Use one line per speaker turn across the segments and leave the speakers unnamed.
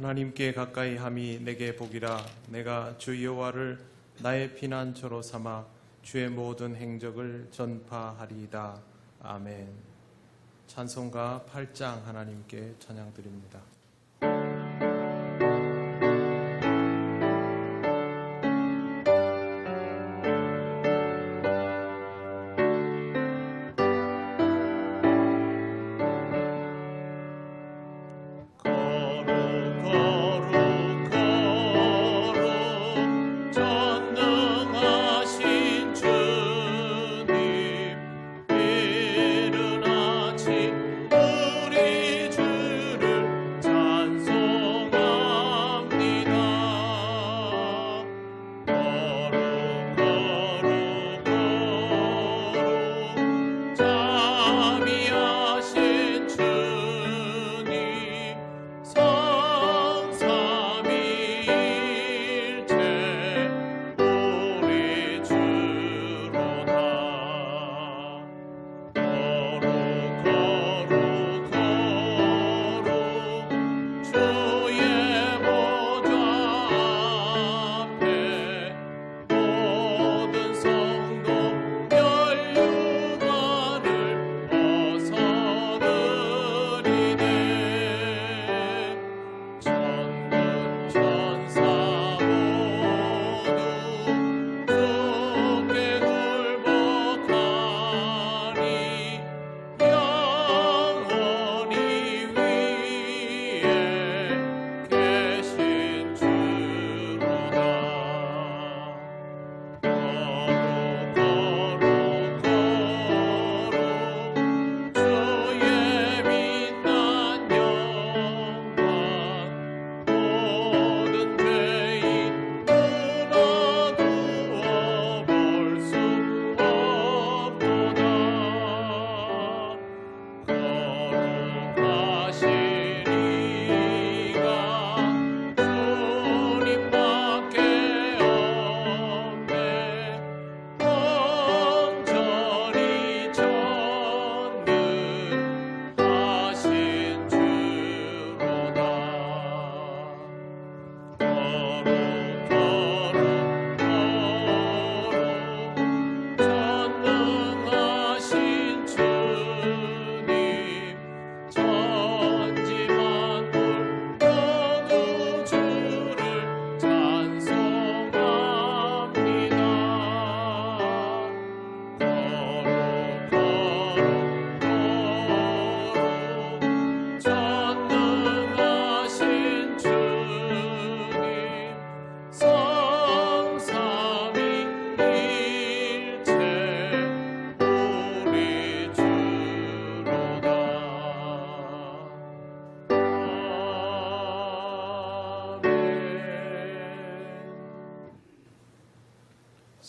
하나님께 가까이 함이 내게 복이라. 내가 주 여호와를 나의 피난처로 삼아 주의 모든 행적을 전파하리이다. 아멘. 찬송가 8장 하나님께 찬양드립니다.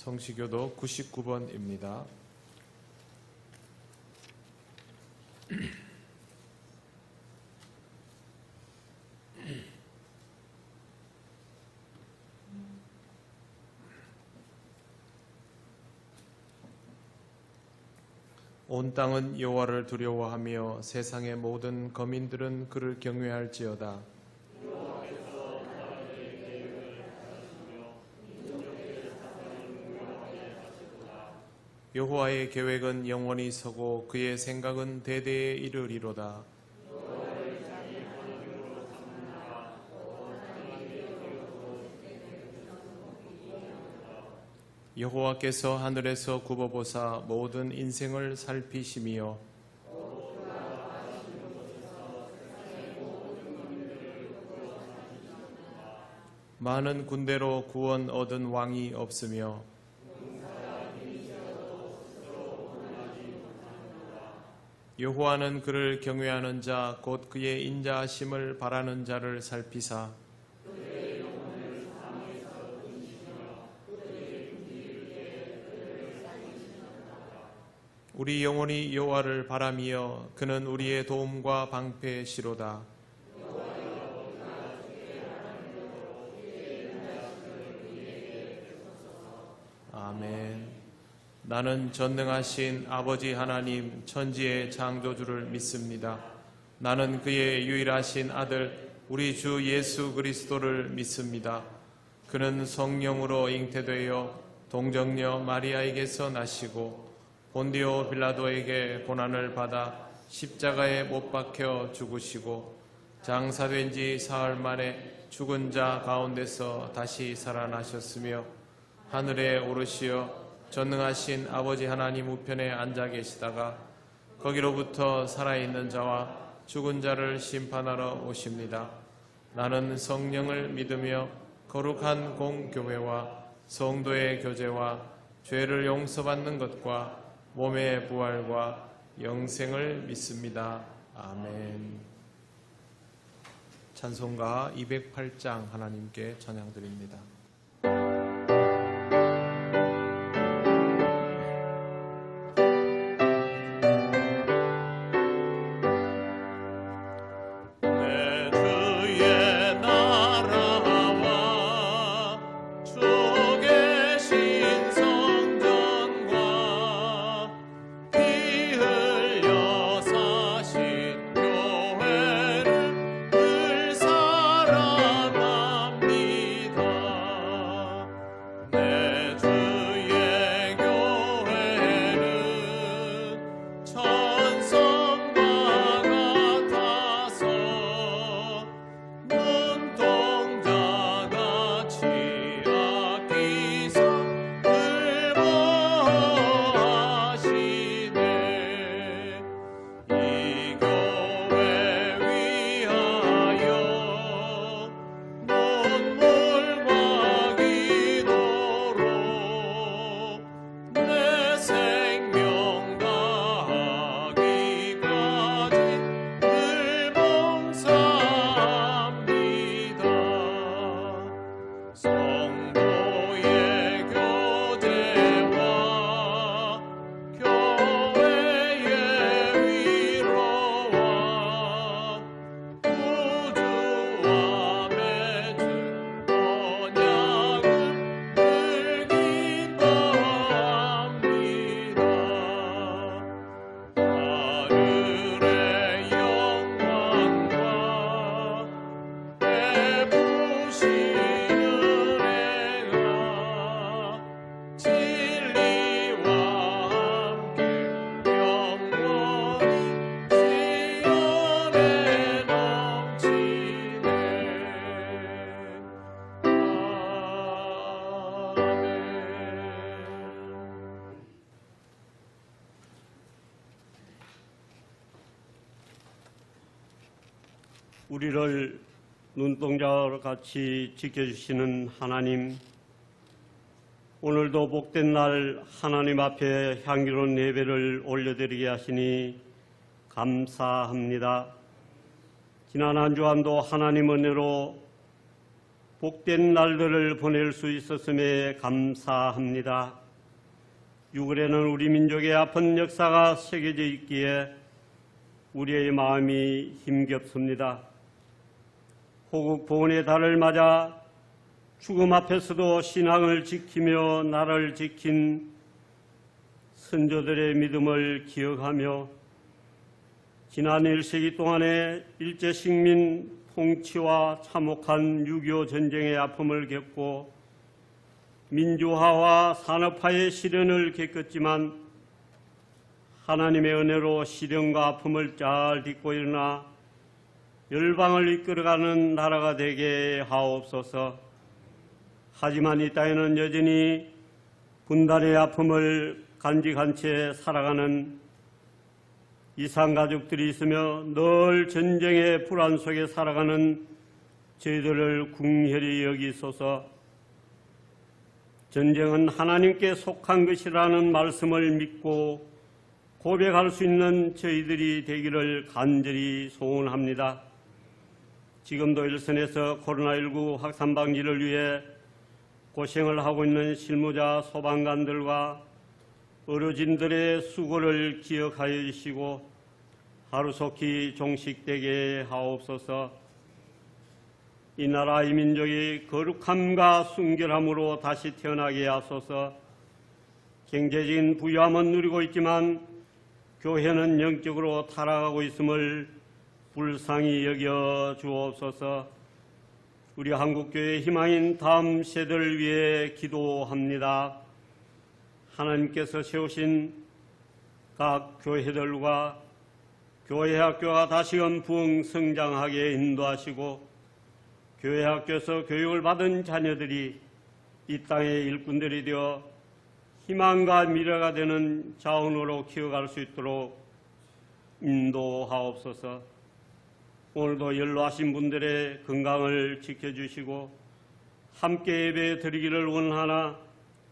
성시교도 99번입니다. 온 땅은 여호와를 두려워하며 세상의 모든 거민들은 그를 경외할지어다. 여호와의 계획은 영원히 서고 그의 생각은 대대에 이르리로다. 여호와께서 하늘에서 굽어보사 모든 인생을 살피시며 많은 군대로 구원 얻은 왕이 없으며 여호와는 그를 경외하는 자 곧 그의 인자하심을 바라는 자를 살피사 우리 영혼이 여호와를 바라며 그는 우리의 도움과 방패시로다. 아멘. 나는 전능하신 아버지 하나님 천지의 창조주를 믿습니다. 나는 그의 유일하신 아들 우리 주 예수 그리스도를 믿습니다. 그는 성령으로 잉태되어 동정녀 마리아에게서 나시고 본디오 빌라도에게 고난을 받아 십자가에 못 박혀 죽으시고 장사된 지 사흘 만에 죽은 자 가운데서 다시 살아나셨으며 하늘에 오르시어 전능하신 아버지 하나님 우편에 앉아 계시다가 거기로부터 살아있는 자와 죽은 자를 심판하러 오십니다. 나는 성령을 믿으며 거룩한 공교회와 성도의 교제와 죄를 용서받는 것과 몸의 부활과 영생을 믿습니다. 아멘. 찬송가 208장 하나님께 찬양드립니다.
우리를 눈동자와 같이 지켜주시는 하나님, 오늘도 복된 날 하나님 앞에 향기로운 예배를 올려드리게 하시니 감사합니다. 지난 한 주간도 하나님 은혜로 복된 날들을 보낼 수 있었음에 감사합니다. 6월에는 우리 민족의 아픈 역사가 새겨져 있기에 우리의 마음이 힘겹습니다. 호국 보훈의 달을 맞아 죽음 앞에서도 신앙을 지키며 나라를 지킨 선조들의 믿음을 기억하며 지난 1세기 동안의 일제식민 통치와 참혹한 6.25 전쟁의 아픔을 겪고 민주화와 산업화의 시련을 겪었지만 하나님의 은혜로 시련과 아픔을 잘 딛고 일어나 열방을 이끌어가는 나라가 되게 하옵소서. 하지만 이 땅에는 여전히 분단의 아픔을 간직한 채 살아가는 이산가족들이 있으며 늘 전쟁의 불안 속에 살아가는 저희들을 궁혈히 여기소서. 전쟁은 하나님께 속한 것이라는 말씀을 믿고 고백할 수 있는 저희들이 되기를 간절히 소원합니다. 지금도 일선에서 코로나19 확산 방지를 위해 고생을 하고 있는 실무자, 소방관들과 어르신들의 수고를 기억하여 주시고 하루속히 종식되게 하옵소서. 이 나라 이 민족이 거룩함과 순결함으로 다시 태어나게 하소서. 경제적인 부유함은 누리고 있지만 교회는 영적으로 타락하고 있음을 불쌍히 여겨 주옵소서. 우리 한국교회의 희망인 다음 세대를 위해 기도합니다. 하나님께서 세우신 각 교회들과 교회 학교가 다시금 부흥 성장하게 인도하시고 교회 학교에서 교육을 받은 자녀들이 이 땅의 일꾼들이 되어 희망과 미래가 되는 자원으로 키워갈 수 있도록 인도하옵소서. 오늘도 연로하신 분들의 건강을 지켜주시고 함께 예배 드리기를 원하나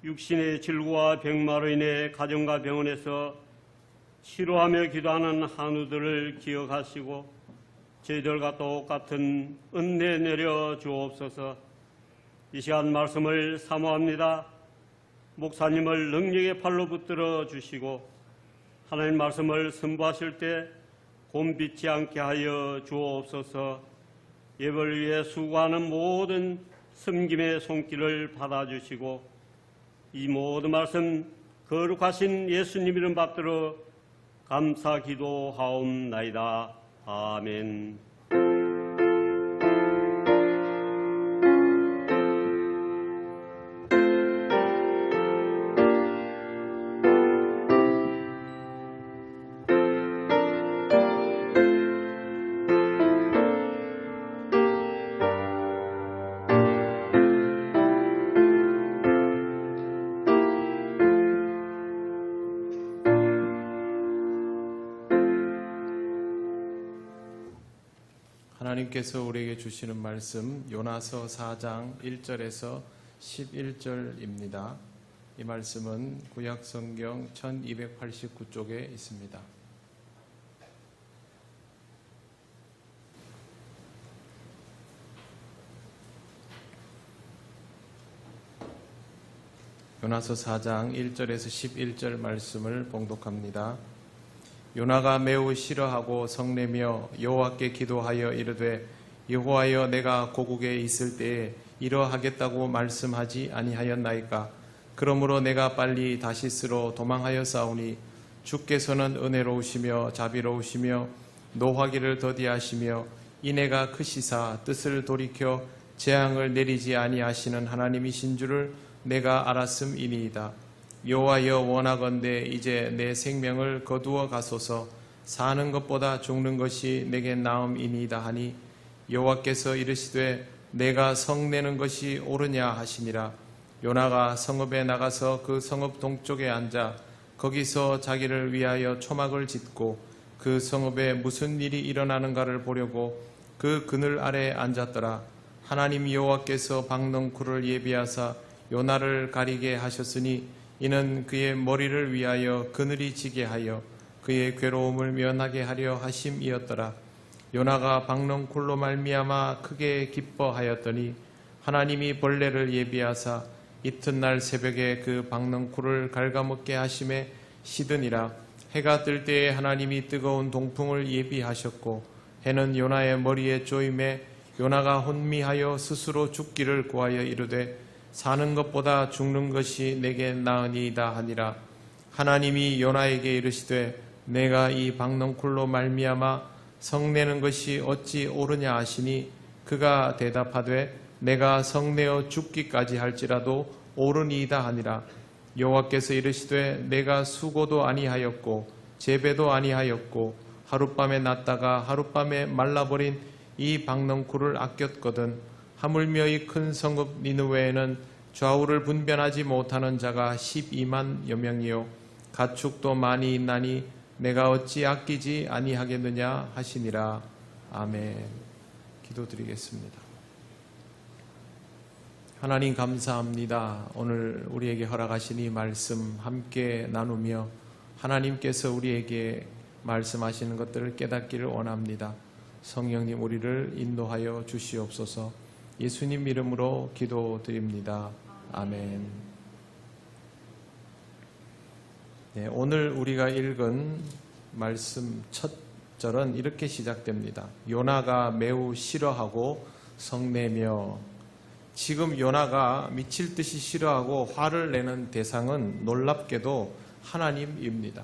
육신의 질고와 병마로 인해 가정과 병원에서 치료하며 기도하는 한우들을 기억하시고 저희들과 똑같은 은혜 내려 주옵소서. 이 시간 말씀을 사모합니다. 목사님을 능력의 팔로 붙들어 주시고 하나님 말씀을 선포하실 때 곰비치 않게 하여 주옵소서. 예배를 위해 수고하는 모든 섬김의 손길을 받아주시고 이 모든 말씀 거룩하신 예수님 이름 받들어 감사 기도하옵나이다. 아멘.
하나님께서 우리에게 주시는 말씀 요나서 4장 1절에서 11절입니다. 이 말씀은 구약성경 1289쪽에 있습니다. 요나서 4장 1절에서 11절 말씀을 봉독합니다. 요나가 매우 싫어하고 성내며 여호와께 기도하여 이르되 여호와여 내가 고국에 있을 때에 이러하겠다고 말씀하지 아니하였나이까. 그러므로 내가 빨리 다시스로 도망하여 싸우니 주께서는 은혜로우시며 자비로우시며 노하기를 더디하시며 인애가 크시사 뜻을 돌이켜 재앙을 내리지 아니하시는 하나님이신 줄을 내가 알았음이니이다. 여호와여 원하건대 이제 내 생명을 거두어 가소서. 사는 것보다 죽는 것이 내게 나음이니이다 하니 여호와께서 이르시되 내가 성내는 것이 옳으냐 하시니라. 요나가 성읍에 나가서 그 성읍 동쪽에 앉아 거기서 자기를 위하여 초막을 짓고 그 성읍에 무슨 일이 일어나는가를 보려고 그 그늘 아래 앉았더라. 하나님 여호와께서 박넝쿨을 예비하사 요나를 가리게 하셨으니 이는 그의 머리를 위하여 그늘이 지게 하여 그의 괴로움을 면하게 하려 하심이었더라. 요나가 박넝쿨로 말미암아 크게 기뻐하였더니 하나님이 벌레를 예비하사 이튿날 새벽에 그 박넝쿨을 갉아먹게 하심에 시드니라. 해가 뜰 때에 하나님이 뜨거운 동풍을 예비하셨고 해는 요나의 머리에 쪼임에 요나가 혼미하여 스스로 죽기를 구하여 이르되 사는 것보다 죽는 것이 내게 나으니이다 하니라. 하나님이 요나에게 이르시되 내가 이 박넝쿨로 말미암아 성내는 것이 어찌 옳으냐 하시니 그가 대답하되 내가 성내어 죽기까지 할지라도 옳으니이다 하니라. 여호와께서 이르시되 내가 수고도 아니하였고 재배도 아니하였고 하룻밤에 났다가 하룻밤에 말라버린 이 박넝쿨을 아꼈거든. 하물며 이 큰 성읍 니느웨에는 좌우를 분변하지 못하는 자가 12만여 명이요 가축도 많이 있나니 내가 어찌 아끼지 아니하겠느냐 하시니라. 아멘. 기도드리겠습니다. 하나님 감사합니다. 오늘 우리에게 허락하신 이 말씀 함께 나누며 하나님께서 우리에게 말씀하시는 것들을 깨닫기를 원합니다. 성령님 우리를 인도하여 주시옵소서. 예수님 이름으로 기도드립니다. 아멘. 네, 오늘 우리가 읽은 말씀 첫 절은 이렇게 시작됩니다. 요나가 매우 싫어하고 성내며. 지금 요나가 미칠 듯이 싫어하고 화를 내는 대상은 놀랍게도 하나님입니다.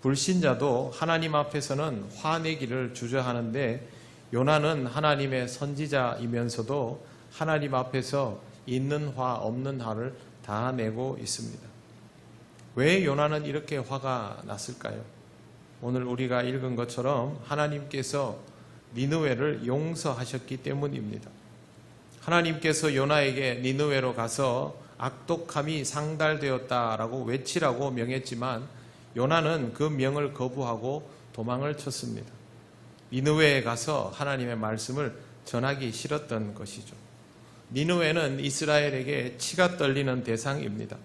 불신자도 하나님 앞에서는 화내기를 주저하는데 요나는 하나님의 선지자이면서도 하나님 앞에서 있는 화 없는 화를 다 내고 있습니다. 왜 요나는 이렇게 화가 났을까요? 오늘 우리가 읽은 것처럼 하나님께서 니느웨를 용서하셨기 때문입니다. 하나님께서 요나에게 니느웨로 가서 악독함이 상달되었다라고 외치라고 명했지만 요나는 그 명을 거부하고 도망을 쳤습니다. 니느웨에 가서 하나님의 말씀을 전하기 싫었던 것이죠. 니느웨는 이스라엘에게 치가 떨리는 대상입니다.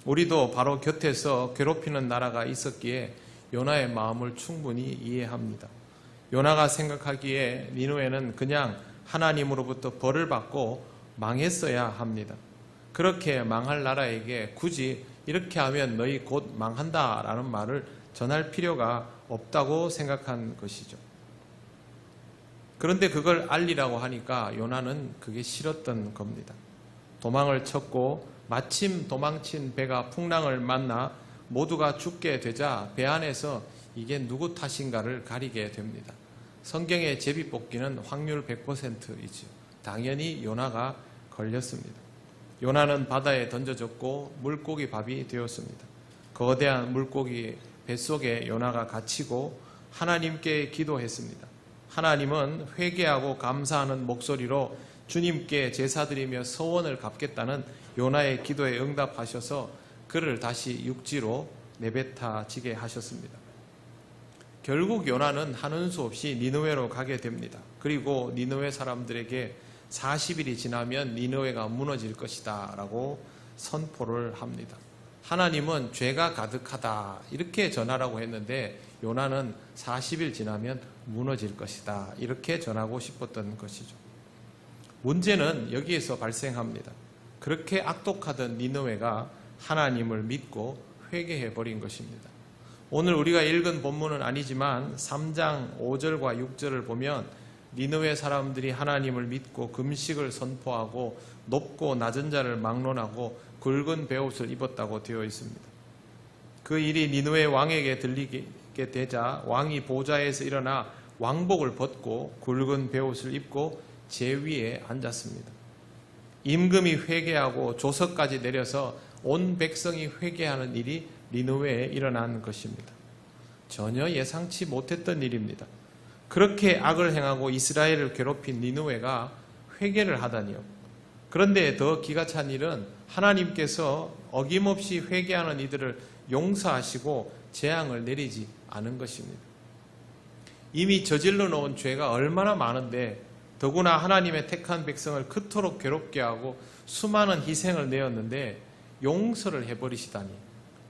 우리도 바로 곁에서 괴롭히는 나라가 있었기에 요나의 마음을 충분히 이해합니다. 요나가 생각하기에 니느웨는 그냥 하나님으로부터 벌을 받고 망했어야 합니다. 그렇게 망할 나라에게 굳이 이렇게 하면 너희 곧 망한다라는 말을 전할 필요가 없다고 생각한 것이죠. 그런데 그걸 알리라고 하니까 요나는 그게 싫었던 겁니다. 도망을 쳤고 마침 도망친 배가 풍랑을 만나 모두가 죽게 되자 배 안에서 이게 누구 탓인가를 가리게 됩니다. 성경의 제비뽑기는 확률 100%이죠. 당연히 요나가 걸렸습니다. 요나는 바다에 던져졌고 물고기 밥이 되었습니다. 거대한 물고기 뱃속에 요나가 갇히고 하나님께 기도했습니다. 하나님은 회개하고 감사하는 목소리로 주님께 제사드리며 소원을 갚겠다는 요나의 기도에 응답하셔서 그를 다시 육지로 내뱉어지게 하셨습니다. 결국 요나는 하는 수 없이 니느웨로 가게 됩니다. 그리고 니느웨 사람들에게 40일이 지나면 니느웨가 무너질 것이다 라고 선포를 합니다. 하나님은 죄가 가득하다 이렇게 전하라고 했는데 요나는 40일 지나면 무너질 것이다 이렇게 전하고 싶었던 것이죠. 문제는 여기에서 발생합니다. 그렇게 악독하던 니느웨가 하나님을 믿고 회개해버린 것입니다. 오늘 우리가 읽은 본문은 아니지만 3장 5절과 6절을 보면 니느웨 사람들이 하나님을 믿고 금식을 선포하고 높고 낮은 자를 막론하고 굵은 베옷을 입었다고 되어 있습니다. 그 일이 니느웨 왕에게 들리게 되자 왕이 보좌에서 일어나 왕복을 벗고 굵은 베옷을 입고 제위에 앉았습니다. 임금이 회개하고 조서까지 내려서 온 백성이 회개하는 일이 니느웨에 일어난 것입니다. 전혀 예상치 못했던 일입니다. 그렇게 악을 행하고 이스라엘을 괴롭힌 니느웨가 회개를 하다니요. 그런데 더 기가 찬 일은 하나님께서 어김없이 회개하는 이들을 용서하시고 재앙을 내리지 않은 것입니다. 이미 저질러 놓은 죄가 얼마나 많은데 더구나 하나님의 택한 백성을 그토록 괴롭게 하고 수많은 희생을 내었는데 용서를 해버리시다니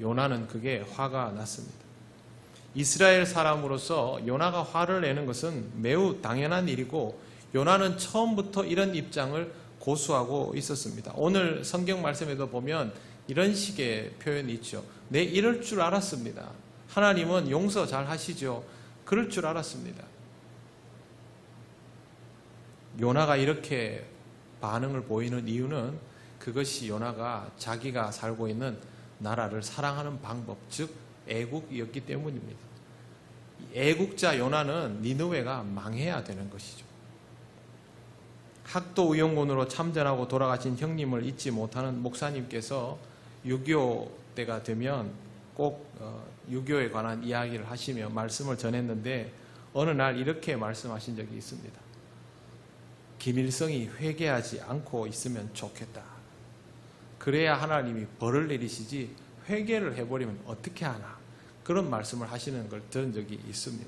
요나는 그게 화가 났습니다. 이스라엘 사람으로서 요나가 화를 내는 것은 매우 당연한 일이고 요나는 처음부터 이런 입장을 고수하고 있었습니다. 오늘 성경 말씀에도 보면 이런 식의 표현이 있죠. 내 이럴 줄 알았습니다. 하나님은 용서 잘 하시죠. 그럴 줄 알았습니다. 요나가 이렇게 반응을 보이는 이유는 그것이 요나가 자기가 살고 있는 나라를 사랑하는 방법, 즉 애국이었기 때문입니다. 애국자 요나는 니느웨가 망해야 되는 것이죠. 학도 의용군으로 참전하고 돌아가신 형님을 잊지 못하는 목사님께서 6.25 때가 되면 꼭 유교에 관한 이야기를 하시며 말씀을 전했는데 어느 날 이렇게 말씀하신 적이 있습니다. 김일성이 회개하지 않고 있으면 좋겠다. 그래야 하나님이 벌을 내리시지 회개를 해버리면 어떻게 하나. 그런 말씀을 하시는 걸 들은 적이 있습니다.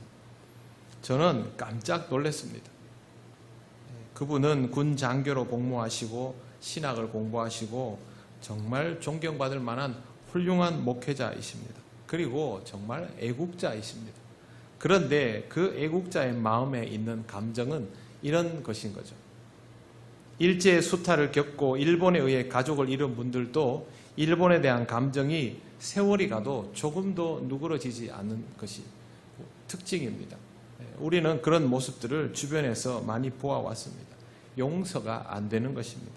저는 깜짝 놀랐습니다. 그분은 군 장교로 복무하시고 신학을 공부하시고 정말 존경받을 만한 훌륭한 목회자이십니다. 그리고 정말 애국자이십니다. 그런데 그 애국자의 마음에 있는 감정은 이런 것인 거죠. 일제의 수탈을 겪고 일본에 의해 가족을 잃은 분들도 일본에 대한 감정이 세월이 가도 조금도 누그러지지 않는 것이 특징입니다. 우리는 그런 모습들을 주변에서 많이 보아왔습니다. 용서가 안 되는 것입니다.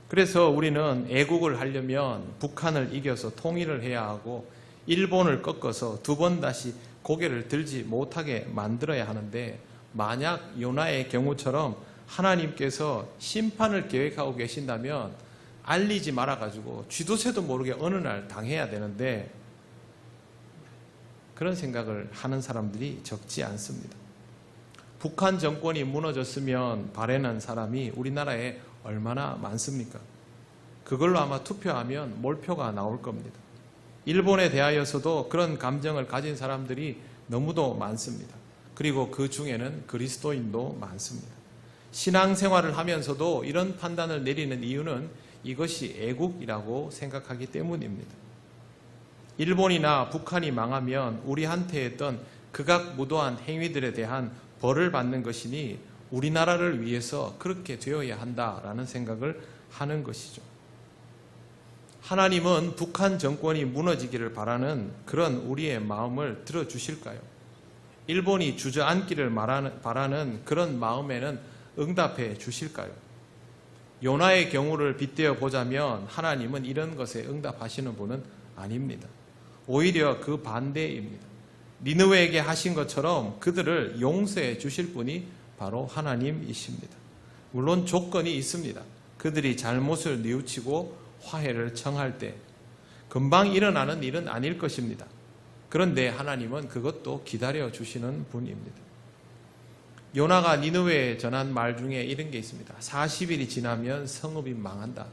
그래서 우리는 애국을 하려면 북한을 이겨서 통일을 해야 하고 일본을 꺾어서 두 번 다시 고개를 들지 못하게 만들어야 하는데, 만약 요나의 경우처럼 하나님께서 심판을 계획하고 계신다면 알리지 말아가지고 쥐도새도 모르게 어느 날 당해야 되는데, 그런 생각을 하는 사람들이 적지 않습니다. 북한 정권이 무너졌으면 바라는 사람이 우리나라에 얼마나 많습니까? 그걸로 아마 투표하면 몰표가 나올 겁니다. 일본에 대하여서도 그런 감정을 가진 사람들이 너무도 많습니다. 그리고 그 중에는 그리스도인도 많습니다. 신앙생활을 하면서도 이런 판단을 내리는 이유는 이것이 애국이라고 생각하기 때문입니다. 일본이나 북한이 망하면 우리한테 했던 극악무도한 행위들에 대한 벌을 받는 것이니 우리나라를 위해서 그렇게 되어야 한다라는 생각을 하는 것이죠. 하나님은 북한 정권이 무너지기를 바라는 그런 우리의 마음을 들어주실까요? 일본이 주저앉기를 바라는 그런 마음에는 응답해 주실까요? 요나의 경우를 빗대어 보자면 하나님은 이런 것에 응답하시는 분은 아닙니다. 오히려 그 반대입니다. 니느웨에게 하신 것처럼 그들을 용서해 주실 분이 바로 하나님이십니다. 물론 조건이 있습니다. 그들이 잘못을 뉘우치고 화해를 청할 때 금방 일어나는 일은 아닐 것입니다. 그런데 하나님은 그것도 기다려 주시는 분입니다. 요나가 니느웨에 전한 말 중에 이런 게 있습니다. 40일이 지나면 성읍이 망한다.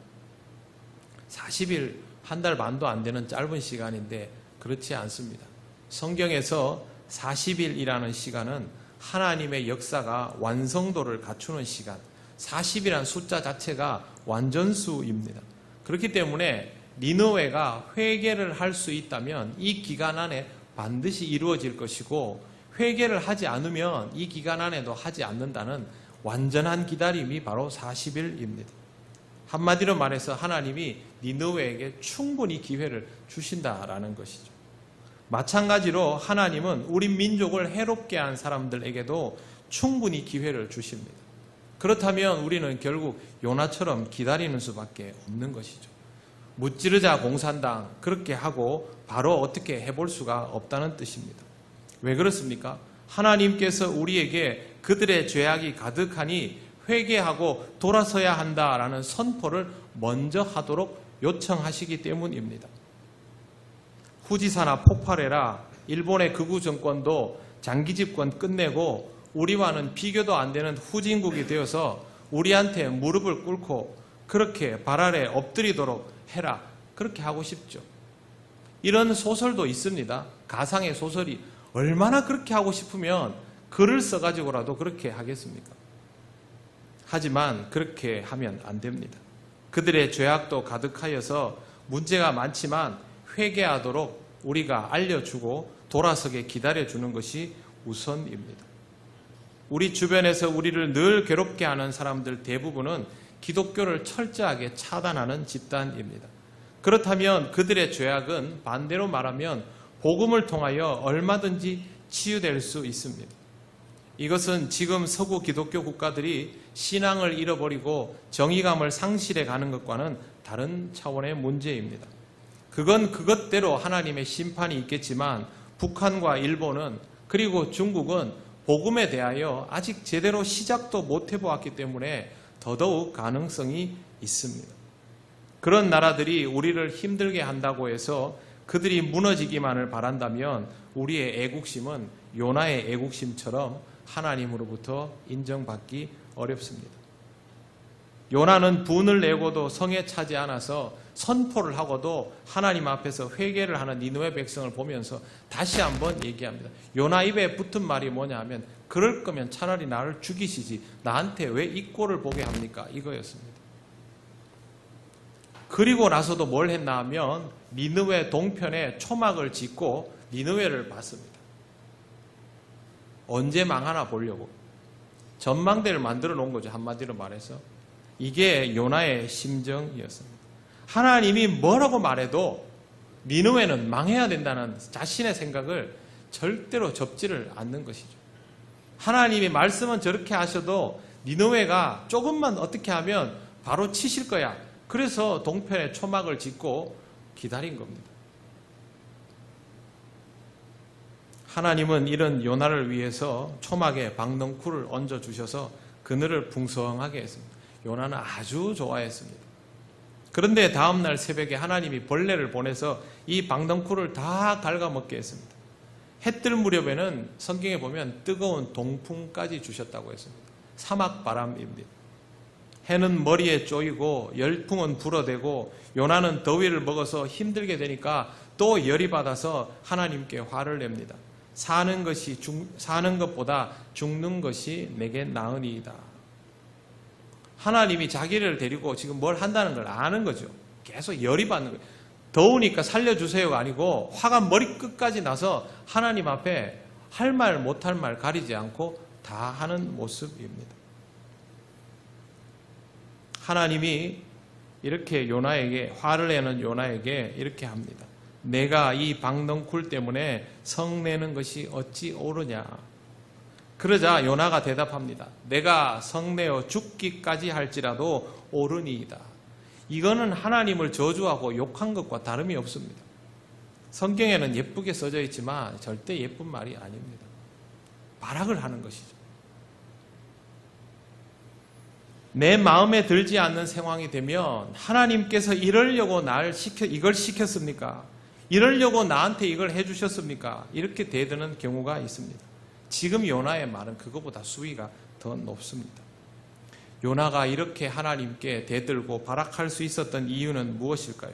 40일, 한 달 반도 안 되는 짧은 시간인데 그렇지 않습니다. 성경에서 40일이라는 시간은 하나님의 역사가 완성도를 갖추는 시간, 40이라는 숫자 자체가 완전수입니다. 그렇기 때문에 니느웨가 회개를 할 수 있다면 이 기간 안에 반드시 이루어질 것이고, 회개를 하지 않으면 이 기간 안에도 하지 않는다는 완전한 기다림이 바로 40일입니다. 한마디로 말해서 하나님이 니느웨에게 충분히 기회를 주신다라는 것이죠. 마찬가지로 하나님은 우리 민족을 해롭게 한 사람들에게도 충분히 기회를 주십니다. 그렇다면 우리는 결국 요나처럼 기다리는 수밖에 없는 것이죠. 무찌르자 공산당 그렇게 하고 바로 어떻게 해볼 수가 없다는 뜻입니다. 왜 그렇습니까? 하나님께서 우리에게 그들의 죄악이 가득하니 회개하고 돌아서야 한다라는 선포를 먼저 하도록 요청하시기 때문입니다. 후지사나 폭발해라. 일본의 극우 정권도 장기 집권 끝내고 우리와는 비교도 안 되는 후진국이 되어서 우리한테 무릎을 꿇고 그렇게 발 아래 엎드리도록 해라. 그렇게 하고 싶죠. 이런 소설도 있습니다. 가상의 소설이. 얼마나 그렇게 하고 싶으면 글을 써가지고라도 그렇게 하겠습니까? 하지만 그렇게 하면 안 됩니다. 그들의 죄악도 가득하여서 문제가 많지만 회개하도록 우리가 알려주고 돌아서게 기다려주는 것이 우선입니다. 우리 주변에서 우리를 늘 괴롭게 하는 사람들 대부분은 기독교를 철저하게 차단하는 집단입니다. 그렇다면 그들의 죄악은 반대로 말하면 복음을 통하여 얼마든지 치유될 수 있습니다. 이것은 지금 서구 기독교 국가들이 신앙을 잃어버리고 정의감을 상실해 가는 것과는 다른 차원의 문제입니다. 그건 그것대로 하나님의 심판이 있겠지만 북한과 일본은 그리고 중국은 복음에 대하여 아직 제대로 시작도 못 해보았기 때문에 더더욱 가능성이 있습니다. 그런 나라들이 우리를 힘들게 한다고 해서 그들이 무너지기만을 바란다면 우리의 애국심은 요나의 애국심처럼 하나님으로부터 인정받기 어렵습니다. 요나는 분을 내고도 성에 차지 않아서 선포를 하고도 하나님 앞에서 회개를 하는 니느웨 백성을 보면서 다시 한번 얘기합니다. 요나 입에 붙은 말이 뭐냐 하면 그럴 거면 차라리 나를 죽이시지 나한테 왜 이 꼴을 보게 합니까? 이거였습니다. 그리고 나서도 뭘 했나 하면 니느웨 동편에 초막을 짓고 니느웨를 봤습니다. 언제 망하나 보려고. 전망대를 만들어 놓은 거죠. 한마디로 말해서. 이게 요나의 심정이었습니다. 하나님이 뭐라고 말해도 니느웨는 망해야 된다는 자신의 생각을 절대로 접지를 않는 것이죠. 하나님이 말씀은 저렇게 하셔도 니느웨가 조금만 어떻게 하면 바로 치실 거야. 그래서 동편에 초막을 짓고 기다린 겁니다. 하나님은 이런 요나를 위해서 초막에 방덩쿨을 얹어주셔서 그늘을 풍성하게 했습니다. 요나는 아주 좋아했습니다. 그런데 다음날 새벽에 하나님이 벌레를 보내서 이 방덩쿨을 다 갉아먹게 했습니다. 해 뜰 무렵에는 성경에 보면 뜨거운 동풍까지 주셨다고 했습니다. 사막바람입니다. 해는 머리에 쪼이고 열풍은 불어대고 요나는 더위를 먹어서 힘들게 되니까 또 열이 받아서 하나님께 화를 냅니다. 사는 것보다 죽는 것이 내게 나으니이다. 하나님이 자기를 데리고 지금 뭘 한다는 걸 아는 거죠. 계속 열이 받는 거예요. 더우니까 살려주세요가 아니고 화가 머리끝까지 나서 하나님 앞에 할 말 못할 말 가리지 않고 다 하는 모습입니다. 하나님이 이렇게 요나에게, 화를 내는 요나에게 이렇게 합니다. 내가 이 방덩쿨 때문에 성내는 것이 어찌 옳으냐. 그러자 요나가 대답합니다. 내가 성내어 죽기까지 할지라도 옳으니이다. 이거는 하나님을 저주하고 욕한 것과 다름이 없습니다. 성경에는 예쁘게 써져 있지만 절대 예쁜 말이 아닙니다. 발악을 하는 것이죠. 내 마음에 들지 않는 상황이 되면 하나님께서 이러려고 이걸 시켰습니까? 이러려고 나한테 이걸 해주셨습니까? 이렇게 대드는 경우가 있습니다. 지금 요나의 말은 그것보다 수위가 더 높습니다. 요나가 이렇게 하나님께 대들고 발악할 수 있었던 이유는 무엇일까요?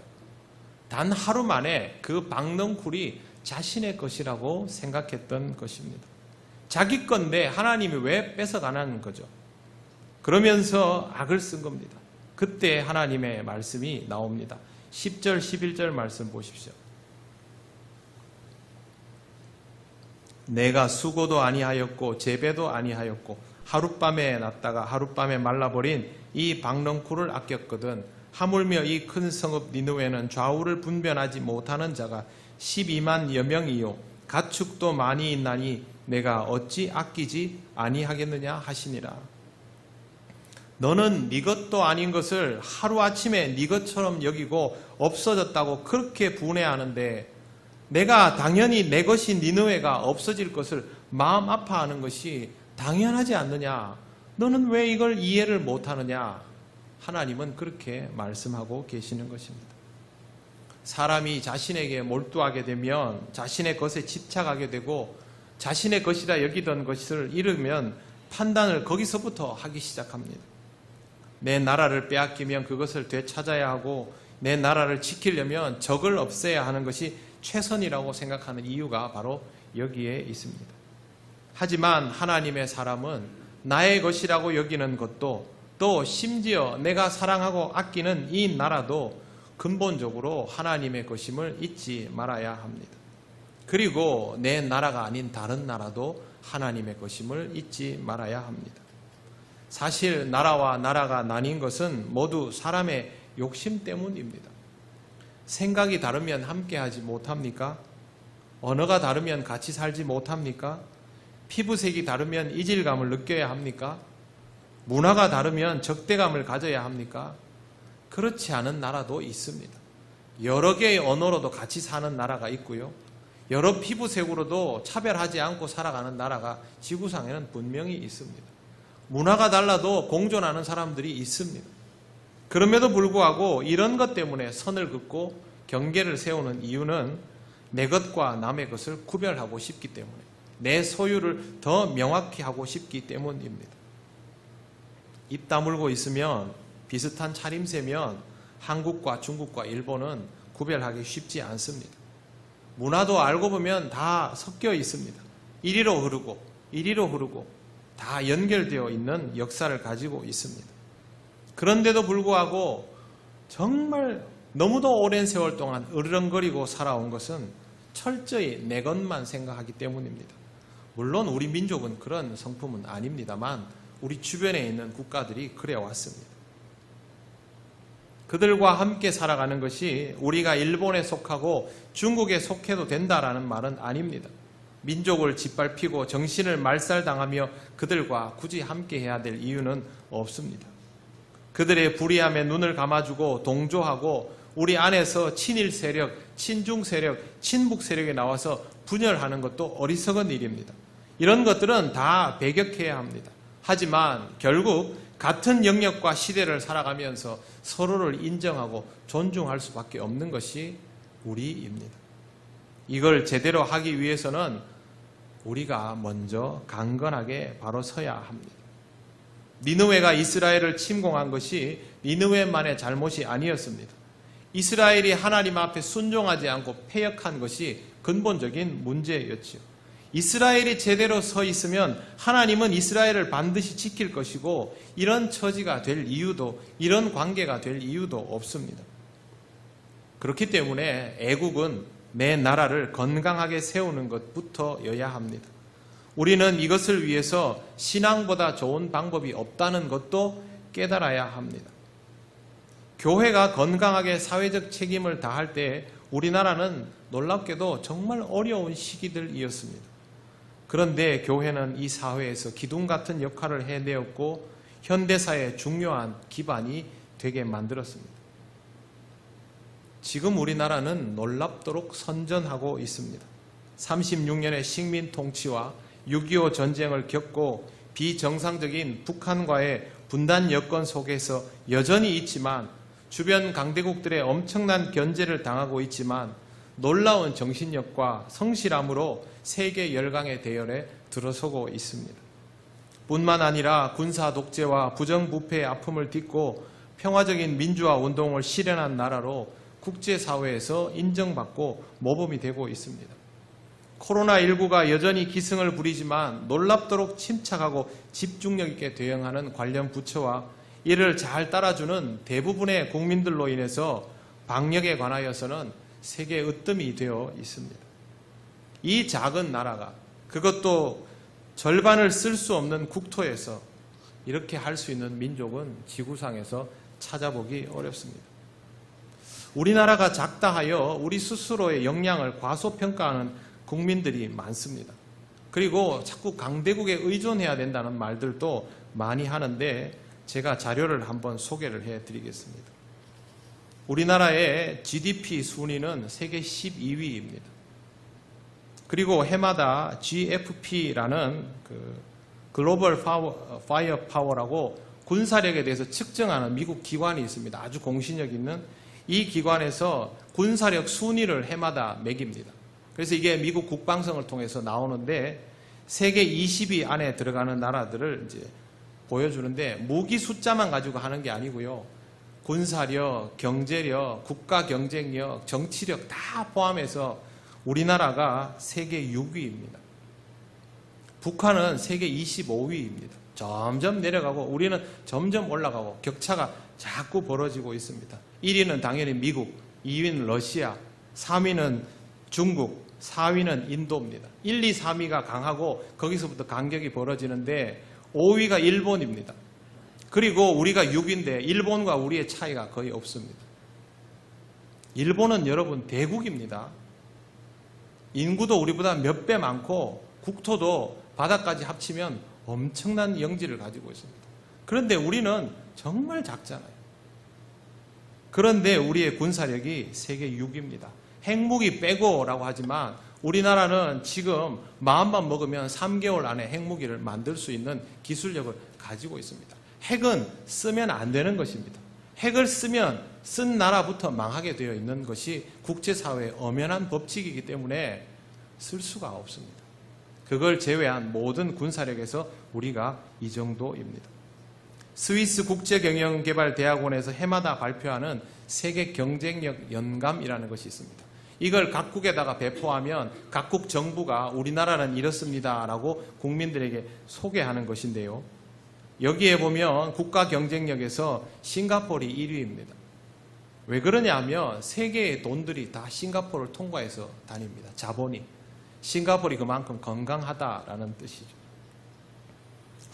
단 하루 만에 그 방덩쿨이 자신의 것이라고 생각했던 것입니다. 자기 건데 하나님이 왜 뺏어가는 거죠? 그러면서 악을 쓴 겁니다. 그때 하나님의 말씀이 나옵니다. 10절, 11절 말씀 보십시오. 내가 수고도 아니하였고 재배도 아니하였고 하룻밤에 났다가 하룻밤에 말라버린 이 방덩쿨을 아꼈거든 하물며 이 큰 성읍 니느웨는 좌우를 분별하지 못하는 자가 12만여 명이요 가축도 많이 있나니 내가 어찌 아끼지 아니하겠느냐 하시니라. 너는 네 것도 아닌 것을 하루아침에 네 것처럼 여기고 없어졌다고 그렇게 분해하는데 내가 당연히 내 것인 니느웨가 없어질 것을 마음 아파하는 것이 당연하지 않느냐? 너는 왜 이걸 이해를 못하느냐? 하나님은 그렇게 말씀하고 계시는 것입니다. 사람이 자신에게 몰두하게 되면 자신의 것에 집착하게 되고 자신의 것이라 여기던 것을 잃으면 판단을 거기서부터 하기 시작합니다. 내 나라를 빼앗기면 그것을 되찾아야 하고 내 나라를 지키려면 적을 없애야 하는 것이 최선이라고 생각하는 이유가 바로 여기에 있습니다. 하지만 하나님의 사람은 나의 것이라고 여기는 것도 또 심지어 내가 사랑하고 아끼는 이 나라도 근본적으로 하나님의 것임을 잊지 말아야 합니다. 그리고 내 나라가 아닌 다른 나라도 하나님의 것임을 잊지 말아야 합니다. 사실 나라와 나라가 나뉜 것은 모두 사람의 욕심 때문입니다. 생각이 다르면 함께하지 못합니까? 언어가 다르면 같이 살지 못합니까? 피부색이 다르면 이질감을 느껴야 합니까? 문화가 다르면 적대감을 가져야 합니까? 그렇지 않은 나라도 있습니다. 여러 개의 언어로도 같이 사는 나라가 있고요. 여러 피부색으로도 차별하지 않고 살아가는 나라가 지구상에는 분명히 있습니다. 문화가 달라도 공존하는 사람들이 있습니다. 그럼에도 불구하고 이런 것 때문에 선을 긋고 경계를 세우는 이유는 내 것과 남의 것을 구별하고 싶기 때문에 내 소유를 더 명확히 하고 싶기 때문입니다. 입 다물고 있으면 비슷한 차림새면 한국과 중국과 일본은 구별하기 쉽지 않습니다. 문화도 알고 보면 다 섞여 있습니다. 이리로 흐르고 이리로 흐르고 다 연결되어 있는 역사를 가지고 있습니다. 그런데도 불구하고 정말 너무도 오랜 세월 동안 으르렁거리고 살아온 것은 철저히 내 것만 생각하기 때문입니다. 물론 우리 민족은 그런 성품은 아닙니다만 우리 주변에 있는 국가들이 그래 왔습니다. 그들과 함께 살아가는 것이 우리가 일본에 속하고 중국에 속해도 된다라는 말은 아닙니다. 민족을 짓밟히고 정신을 말살당하며 그들과 굳이 함께 해야 될 이유는 없습니다. 그들의 불의함에 눈을 감아주고 동조하고 우리 안에서 친일 세력, 친중 세력, 친북 세력이 나와서 분열하는 것도 어리석은 일입니다. 이런 것들은 다 배격해야 합니다. 하지만 결국 같은 영역과 시대를 살아가면서 서로를 인정하고 존중할 수밖에 없는 것이 우리입니다. 이걸 제대로 하기 위해서는 우리가 먼저 강건하게 바로 서야 합니다. 니느웨가 이스라엘을 침공한 것이 니느웨만의 잘못이 아니었습니다. 이스라엘이 하나님 앞에 순종하지 않고 패역한 것이 근본적인 문제였지요. 이스라엘이 제대로 서 있으면 하나님은 이스라엘을 반드시 지킬 것이고 이런 처지가 될 이유도, 이런 관계가 될 이유도 없습니다. 그렇기 때문에 애국은 내 나라를 건강하게 세우는 것부터여야 합니다. 우리는 이것을 위해서 신앙보다 좋은 방법이 없다는 것도 깨달아야 합니다. 교회가 건강하게 사회적 책임을 다할 때 우리나라는 놀랍게도 정말 어려운 시기들이었습니다. 그런데 교회는 이 사회에서 기둥 같은 역할을 해내었고 현대사의 중요한 기반이 되게 만들었습니다. 지금 우리나라는 놀랍도록 선전하고 있습니다. 36년의 식민 통치와 6.25 전쟁을 겪고 비정상적인 북한과의 분단 여건 속에서 여전히 있지만 주변 강대국들의 엄청난 견제를 당하고 있지만 놀라운 정신력과 성실함으로 세계 열강의 대열에 들어서고 있습니다. 뿐만 아니라 군사 독재와 부정부패의 아픔을 딛고 평화적인 민주화 운동을 실현한 나라로 국제사회에서 인정받고 모범이 되고 있습니다. 코로나19가 여전히 기승을 부리지만 놀랍도록 침착하고 집중력 있게 대응하는 관련 부처와 이를 잘 따라주는 대부분의 국민들로 인해서 방역에 관하여서는 세계 으뜸이 되어 있습니다. 이 작은 나라가 그것도 절반을 쓸 수 없는 국토에서 이렇게 할 수 있는 민족은 지구상에서 찾아보기 어렵습니다. 우리나라가 작다 하여 우리 스스로의 역량을 과소평가하는 국민들이 많습니다. 그리고 자꾸 강대국에 의존해야 된다는 말들도 많이 하는데 제가 자료를 한번 소개를 해드리겠습니다. 우리나라의 GDP 순위는 세계 12위입니다. 그리고 해마다 GFP라는 글로벌 파이어 파워라고 군사력에 대해서 측정하는 미국 기관이 있습니다. 아주 공신력 있는 이 기관에서 군사력 순위를 해마다 매깁니다. 그래서 이게 미국 국방성을 통해서 나오는데 세계 20위 안에 들어가는 나라들을 이제 보여주는데 무기 숫자만 가지고 하는 게 아니고요. 군사력, 경제력, 국가 경쟁력, 정치력 다 포함해서 우리나라가 세계 6위입니다. 북한은 세계 25위입니다. 점점 내려가고 우리는 점점 올라가고 격차가 자꾸 벌어지고 있습니다. 1위는 당연히 미국, 2위는 러시아, 3위는 중국, 4위는 인도입니다. 1, 2, 3위가 강하고 거기서부터 간격이 벌어지는데 5위가 일본입니다. 그리고 우리가 6위인데 일본과 우리의 차이가 거의 없습니다. 일본은 여러분 대국입니다. 인구도 우리보다 몇 배 많고 국토도 바다까지 합치면 엄청난 영지를 가지고 있습니다. 그런데 우리는 정말 작잖아요. 그런데 우리의 군사력이 세계 6위입니다. 핵무기 빼고라고 하지만 우리나라는 지금 마음만 먹으면 3개월 안에 핵무기를 만들 수 있는 기술력을 가지고 있습니다. 핵은 쓰면 안 되는 것입니다. 핵을 쓰면 쓴 나라부터 망하게 되어 있는 것이 국제사회의 엄연한 법칙이기 때문에 쓸 수가 없습니다. 그걸 제외한 모든 군사력에서 우리가 이 정도입니다. 스위스 국제경영개발대학원에서 해마다 발표하는 세계 경쟁력 연감이라는 것이 있습니다. 이걸 각국에다가 배포하면 각국 정부가 우리나라는 이렇습니다라고 국민들에게 소개하는 것인데요. 여기에 보면 국가 경쟁력에서 싱가포르이 1위입니다. 왜 그러냐면 세계의 돈들이 다 싱가포르를 통과해서 다닙니다. 자본이. 싱가포르이 그만큼 건강하다라는 뜻이죠.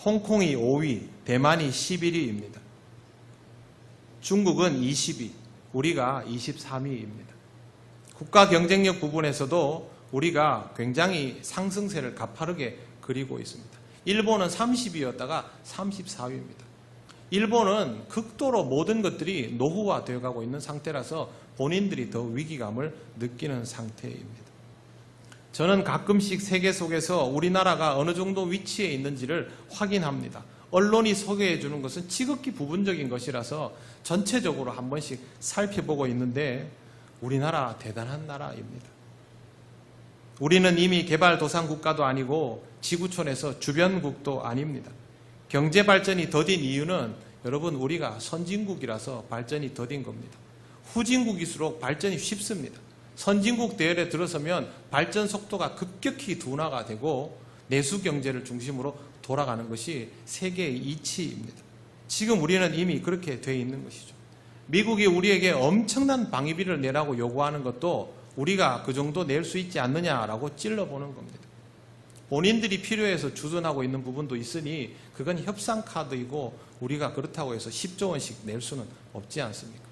홍콩이 5위, 대만이 11위입니다. 중국은 20위, 우리가 23위입니다. 국가 경쟁력 부분에서도 우리가 굉장히 상승세를 가파르게 그리고 있습니다. 일본은 30위였다가 34위입니다. 일본은 극도로 모든 것들이 노후화되어 가고 있는 상태라서 본인들이 더 위기감을 느끼는 상태입니다. 저는 가끔씩 세계 속에서 우리나라가 어느 정도 위치에 있는지를 확인합니다. 언론이 소개해 주는 것은 지극히 부분적인 것이라서 전체적으로 한 번씩 살펴보고 있는데 우리나라 대단한 나라입니다. 우리는 이미 개발도상국가도 아니고 지구촌에서 주변국도 아닙니다. 경제 발전이 더딘 이유는 여러분 우리가 선진국이라서 발전이 더딘 겁니다. 후진국일수록 발전이 쉽습니다. 선진국 대열에 들어서면 발전 속도가 급격히 둔화가 되고 내수 경제를 중심으로 돌아가는 것이 세계의 이치입니다. 지금 우리는 이미 그렇게 돼 있는 것이죠. 미국이 우리에게 엄청난 방위비를 내라고 요구하는 것도 우리가 그 정도 낼 수 있지 않느냐라고 찔러보는 겁니다. 본인들이 필요해서 주둔하고 있는 부분도 있으니 그건 협상 카드이고 우리가 그렇다고 해서 10조 원씩 낼 수는 없지 않습니까?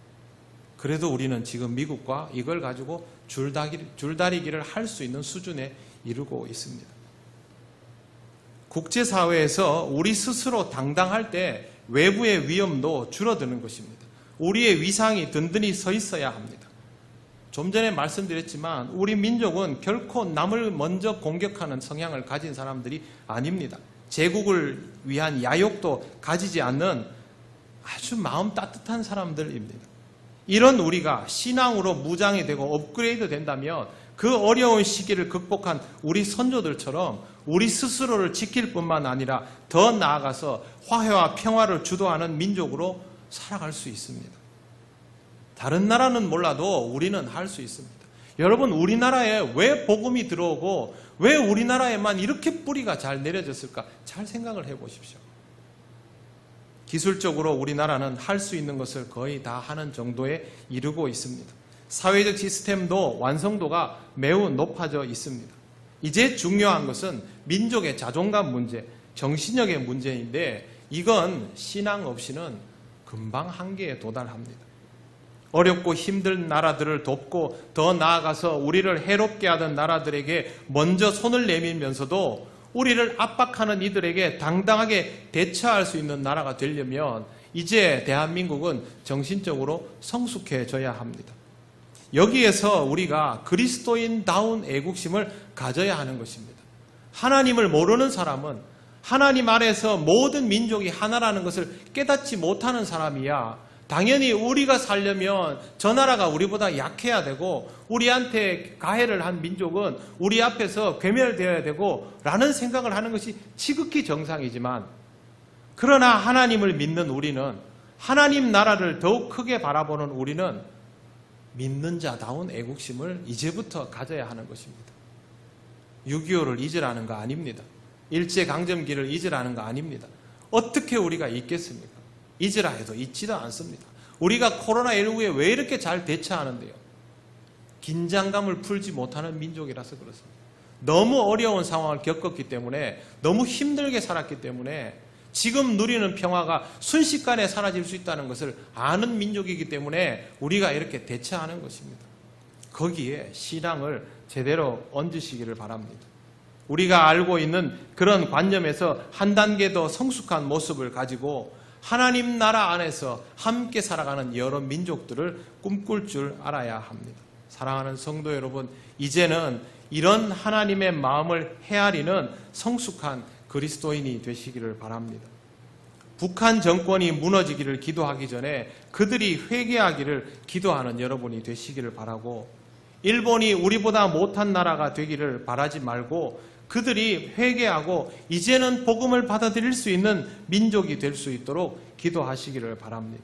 그래도 우리는 지금 미국과 이걸 가지고 줄다리기를 할 수 있는 수준에 이르고 있습니다. 국제사회에서 우리 스스로 당당할 때 외부의 위험도 줄어드는 것입니다. 우리의 위상이 든든히 서 있어야 합니다. 좀 전에 말씀드렸지만 우리 민족은 결코 남을 먼저 공격하는 성향을 가진 사람들이 아닙니다. 제국을 위한 야욕도 가지지 않는 아주 마음 따뜻한 사람들입니다. 이런 우리가 신앙으로 무장이 되고 업그레이드 된다면 그 어려운 시기를 극복한 우리 선조들처럼 우리 스스로를 지킬 뿐만 아니라 더 나아가서 화해와 평화를 주도하는 민족으로 살아갈 수 있습니다. 다른 나라는 몰라도 우리는 할 수 있습니다. 여러분 우리나라에 왜 복음이 들어오고 왜 우리나라에만 이렇게 뿌리가 잘 내려졌을까? 잘 생각을 해보십시오. 기술적으로 우리나라는 할 수 있는 것을 거의 다 하는 정도에 이르고 있습니다. 사회적 시스템도 완성도가 매우 높아져 있습니다. 이제 중요한 것은 민족의 자존감 문제, 정신력의 문제인데 이건 신앙 없이는 금방 한계에 도달합니다. 어렵고 힘든 나라들을 돕고 더 나아가서 우리를 해롭게 하던 나라들에게 먼저 손을 내밀면서도 우리를 압박하는 이들에게 당당하게 대처할 수 있는 나라가 되려면 이제 대한민국은 정신적으로 성숙해져야 합니다. 여기에서 우리가 그리스도인다운 애국심을 가져야 하는 것입니다. 하나님을 모르는 사람은 하나님 아래서 모든 민족이 하나라는 것을 깨닫지 못하는 사람이야 당연히 우리가 살려면 저 나라가 우리보다 약해야 되고 우리한테 가해를 한 민족은 우리 앞에서 괴멸되어야 되고 라는 생각을 하는 것이 지극히 정상이지만 그러나 하나님을 믿는 우리는 하나님 나라를 더욱 크게 바라보는 우리는 믿는 자다운 애국심을 이제부터 가져야 하는 것입니다. 6.25를 잊으라는 거 아닙니다. 일제강점기를 잊으라는 거 아닙니다. 어떻게 우리가 잊겠습니까? 잊으라 해도 잊지도 않습니다. 우리가 코로나19에 왜 이렇게 잘 대처하는데요? 긴장감을 풀지 못하는 민족이라서 그렇습니다. 너무 어려운 상황을 겪었기 때문에 너무 힘들게 살았기 때문에 지금 누리는 평화가 순식간에 사라질 수 있다는 것을 아는 민족이기 때문에 우리가 이렇게 대처하는 것입니다. 거기에 신앙을 제대로 얹으시기를 바랍니다. 우리가 알고 있는 그런 관념에서 한 단계 더 성숙한 모습을 가지고 하나님 나라 안에서 함께 살아가는 여러 민족들을 꿈꿀 줄 알아야 합니다. 사랑하는 성도 여러분, 이제는 이런 하나님의 마음을 헤아리는 성숙한 그리스도인이 되시기를 바랍니다. 북한 정권이 무너지기를 기도하기 전에 그들이 회개하기를 기도하는 여러분이 되시기를 바라고 일본이 우리보다 못한 나라가 되기를 바라지 말고 그들이 회개하고 이제는 복음을 받아들일 수 있는 민족이 될 수 있도록 기도하시기를 바랍니다.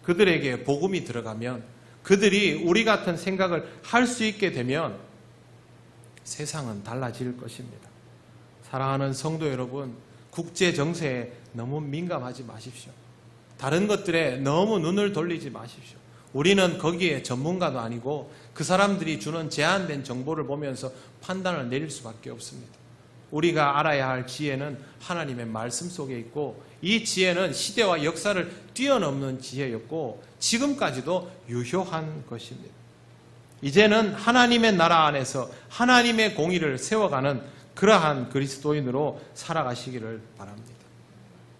그들에게 복음이 들어가면 그들이 우리 같은 생각을 할 수 있게 되면 세상은 달라질 것입니다. 사랑하는 성도 여러분, 국제 정세에 너무 민감하지 마십시오. 다른 것들에 너무 눈을 돌리지 마십시오. 우리는 거기에 전문가도 아니고 그 사람들이 주는 제한된 정보를 보면서 판단을 내릴 수밖에 없습니다. 우리가 알아야 할 지혜는 하나님의 말씀 속에 있고 이 지혜는 시대와 역사를 뛰어넘는 지혜였고 지금까지도 유효한 것입니다. 이제는 하나님의 나라 안에서 하나님의 공의를 세워가는 그러한 그리스도인으로 살아가시기를 바랍니다.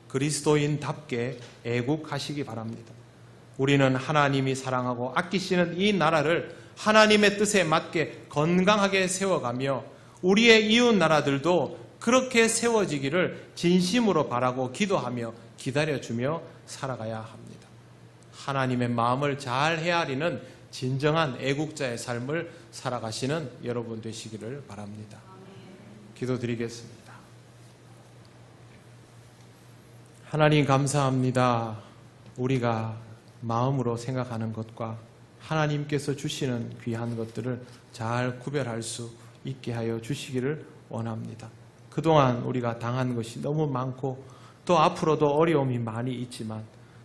그리스도인답게 애국하시기 바랍니다. 우리는 하나님이 사랑하고 아끼시는 이 나라를 하나님의 뜻에 맞게 건강하게 세워가며 우리의 이웃 나라들도 그렇게 세워지기를 진심으로 바라고 기도하며 기다려주며 살아가야 합니다. 하나님의 마음을 잘 헤아리는 진정한 애국자의 삶을 살아가시는 여러분 되시기를 바랍니다. 기도드리겠습니다. 하나님 감사합니다. 우리가 마음으로 생각하는 것과 하나님께서 주시는 귀한 것들을 잘 구별할 수 있게 하여 주시기를 원합니다. 그동안 우리가 당한 것이 너무 많고 또 앞으로도 어려움이 많이 있지만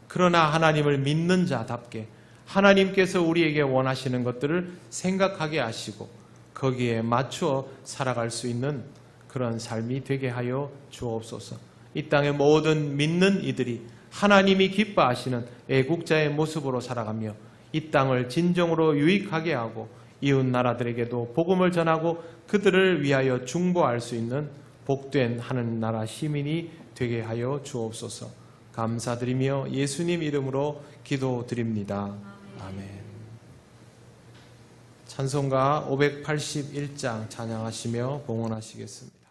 그러나 하나님을 믿는 자답게 하나님께서 우리에게 원하시는 것들을 생각하게 하시고 거기에 맞추어 살아갈 수 있는 그런 삶이 되게 하여 주옵소서. 이 땅의 모든 믿는 이들이 하나님이 기뻐하시는 애국자의 모습으로 살아가며 이 땅을 진정으로 유익하게 하고 이웃 나라들에게도 복음을 전하고 그들을 위하여 중보할 수 있는 복된 하늘나라 시민이 되게 하여 주옵소서. 감사드리며 예수님 이름으로 기도드립니다. 아멘. 찬송가 581장 찬양하시며 봉헌하시겠습니다.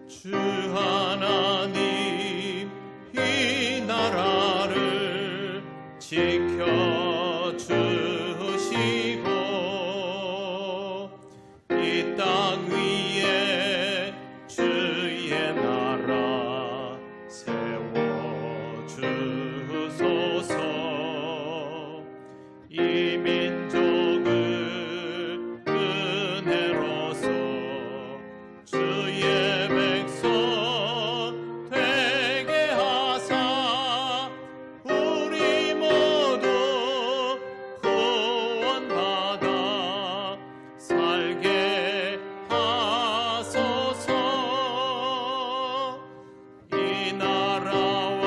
주 하나님 이 나라를 지켜주시고 이 땅 위에 주의 나라 세워주소서. 이 민족을 은혜로서 주의 백성 되게 하사 우리 모두 구원받아 살게 하소서. 이 나라와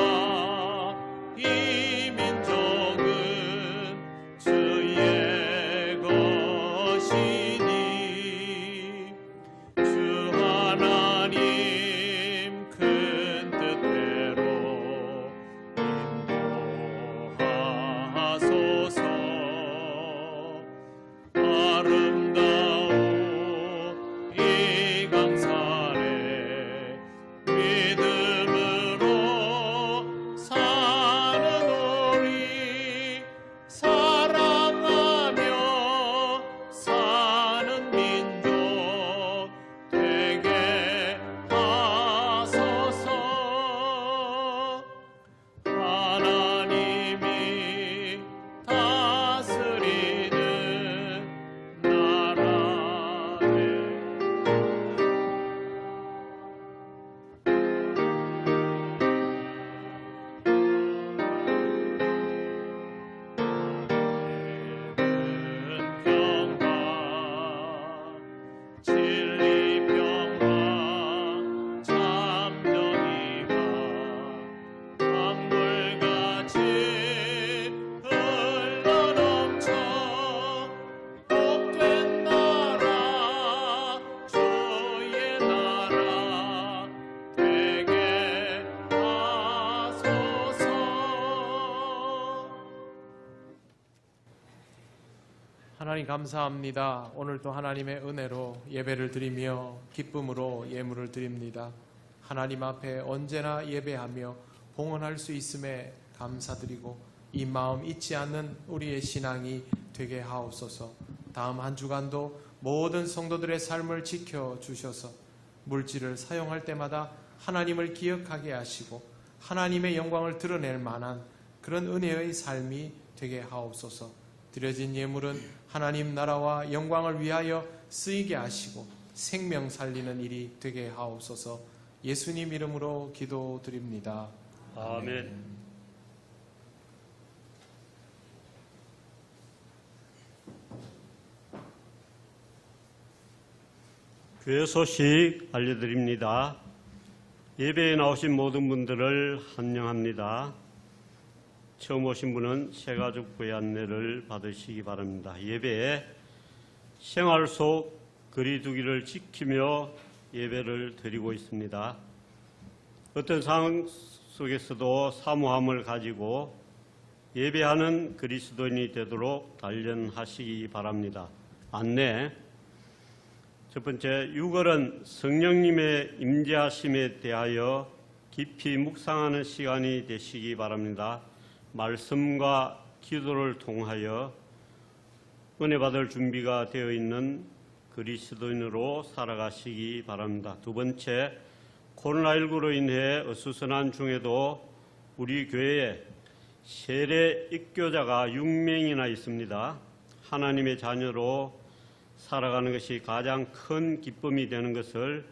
이 민족은 주의 것이니 주 하나님 큰 뜻대로 인도하소서. 아름다운 이 강산에 믿음으로 사는 우리 사랑하며 사는 민족 되게 하소서. 하나님이 다스리는 나라에 평화 진리 평화 참 정의가 강물같이 흘러넘쳐 복된 나라 주의 나라 되게 하소서.
하나님 감사합니다. 오늘도 하나님의 은혜로 예배를 드리며 기쁨으로 예물을 드립니다. 하나님 앞에 언제나 예배하며 봉헌할 수 있음에 감사드리고 이 마음 잊지 않는 우리의 신앙이 되게 하옵소서. 다음 한 주간도 모든 성도들의 삶을 지켜주셔서 물질을 사용할 때마다 하나님을 기억하게 하시고 하나님의 영광을 드러낼 만한 그런 은혜의 삶이 되게 하옵소서. 드려진 예물은 하나님 나라와 영광을 위하여 쓰이게 하시고 생명 살리는 일이 되게 하옵소서. 예수님 이름으로 기도드립니다.
아멘. 교회 소식 알려드립니다. 예배에 나오신 모든 분들을 환영합니다. 처음 오신 분은 새가족부의 안내를 받으시기 바랍니다. 예배에 생활 속 거리두기를 지키며 예배를 드리고 있습니다. 어떤 상황 속에서도 사모함을 가지고 예배하는 그리스도인이 되도록 단련하시기 바랍니다. 안내. 첫 번째, 6월은 성령님의 임재하심에 대하여 깊이 묵상하는 시간이 되시기 바랍니다. 말씀과 기도를 통하여 은혜 받을 준비가 되어 있는 그리스도인으로 살아가시기 바랍니다. 두 번째, 코로나19로 인해 어수선한 중에도 우리 교회에 세례 입교자가 6명이나 있습니다. 하나님의 자녀로 살아가는 것이 가장 큰 기쁨이 되는 것을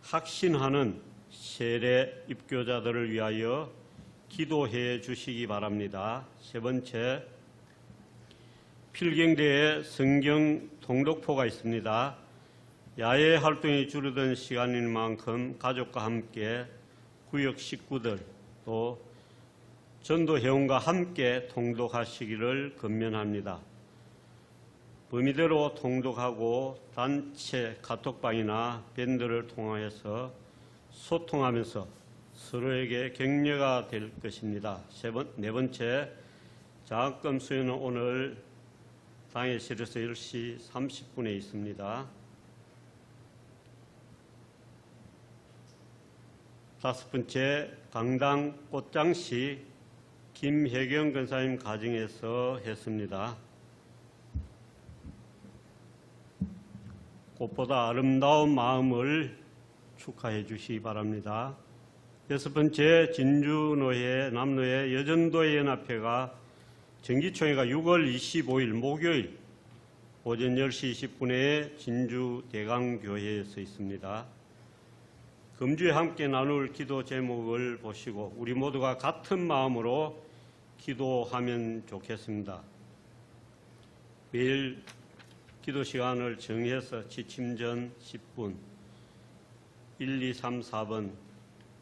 확신하는 세례 입교자들을 위하여 기도해 주시기 바랍니다. 세 번째, 필경대에 성경 통독포가 있습니다. 야외 활동이 줄어든 시간인 만큼 가족과 함께 구역 식구들 또 전도 회원과 함께 통독하시기를 권면합니다. 범위대로 통독하고 단체 카톡방이나 밴드를 통해서 소통하면서 서로에게 격려가 될 것입니다. 네 번째, 장학금 수여는 오늘 당일실에서 10시 30분에 있습니다. 다섯 번째, 강당 꽃장시 김혜경 권사님 가정에서 했습니다. 꽃보다 아름다운 마음을 축하해 주시기 바랍니다. 여섯 번째, 진주노회 남노회 여전도회 연합회가 정기총회가 6월 25일 목요일 오전 10시 20분에 진주 대강교회에서 있습니다. 금주에 함께 나눌 기도 제목을 보시고 우리 모두가 같은 마음으로 기도하면 좋겠습니다. 매일 기도 시간을 정해서 지침 전 10분 1, 2, 3, 4번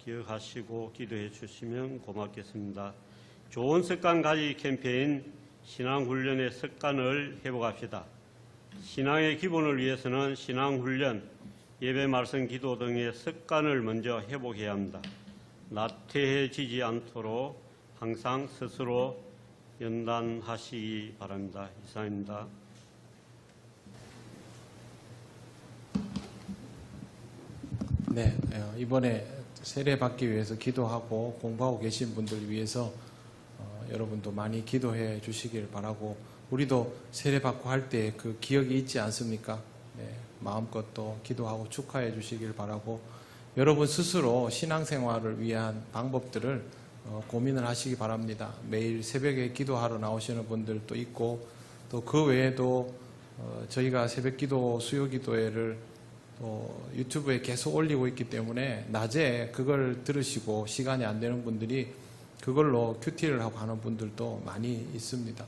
기억하시고 기도해 주시면 고맙겠습니다. 좋은 습관 가지기 캠페인 신앙훈련의 습관을 회복합시다. 신앙의 기본을 위해서는 신앙훈련, 예배 말씀 기도 등의 습관을 먼저 회복해야 합니다. 나태해지지 않도록 항상 스스로 연단하시기 바랍니다. 이상입니다.
네, 이번에 세례 받기 위해서 기도하고 공부하고 계신 분들 위해서 여러분도 많이 기도해 주시길 바라고, 우리도 세례 받고 할 때 그 기억이 있지 않습니까? 네, 마음껏 또 기도하고 축하해 주시길 바라고, 여러분 스스로 신앙생활을 위한 방법들을 고민을 하시기 바랍니다. 매일 새벽에 기도하러 나오시는 분들도 있고, 또 그 외에도 저희가 새벽기도 수요기도회를 또 유튜브에 계속 올리고 있기 때문에 낮에 그걸 들으시고 시간이 안 되는 분들이 그걸로 큐티를 하고 하는 분들도 많이 있습니다.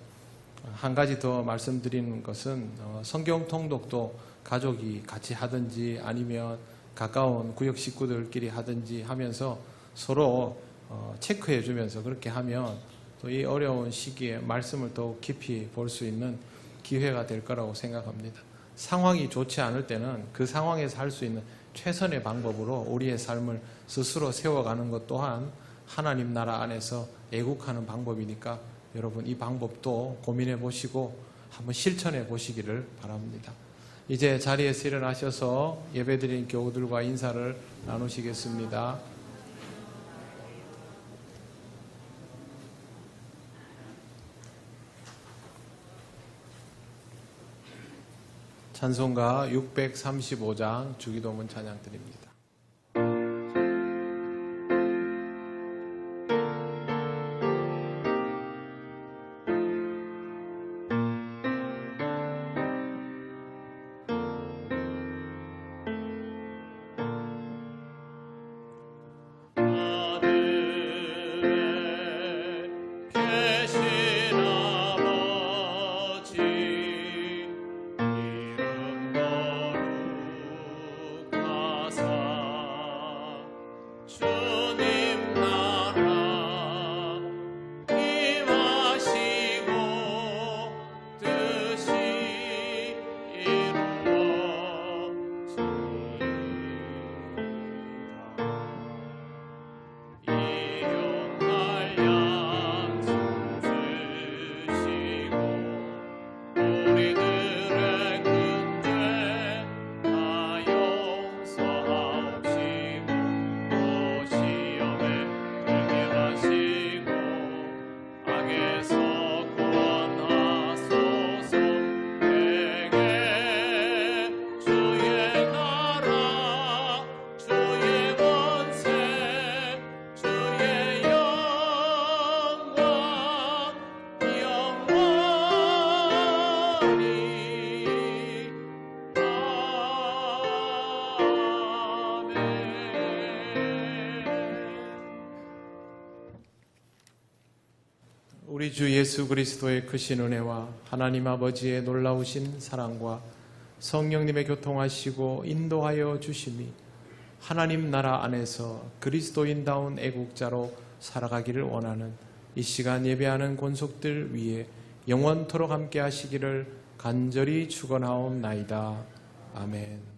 한 가지 더 말씀드리는 것은 성경 통독도 가족이 같이 하든지 아니면 가까운 구역 식구들끼리 하든지 하면서 서로 체크해 주면서 그렇게 하면 또 이 어려운 시기에 말씀을 더욱 깊이 볼 수 있는 기회가 될 거라고 생각합니다. 상황이 좋지 않을 때는 그 상황에서 할 수 있는 최선의 방법으로 우리의 삶을 스스로 세워가는 것 또한 하나님 나라 안에서 애국하는 방법이니까 여러분 이 방법도 고민해 보시고 한번 실천해 보시기를 바랍니다. 이제 자리에서 일어나셔서 예배드린 교우들과 인사를 나누시겠습니다. 찬송가 635장 주기도문 찬양 드립니다.
주님 나라
우리 주 예수 그리스도의 크신 은혜와 하나님 아버지의 놀라우신 사랑과 성령님의 교통하시고 인도하여 주심이 하나님 나라 안에서 그리스도인다운 애국자로 살아가기를 원하는 이 시간 예배하는 권속들 위에 영원토록 함께 하시기를 간절히 축원하옵나이다. 아멘.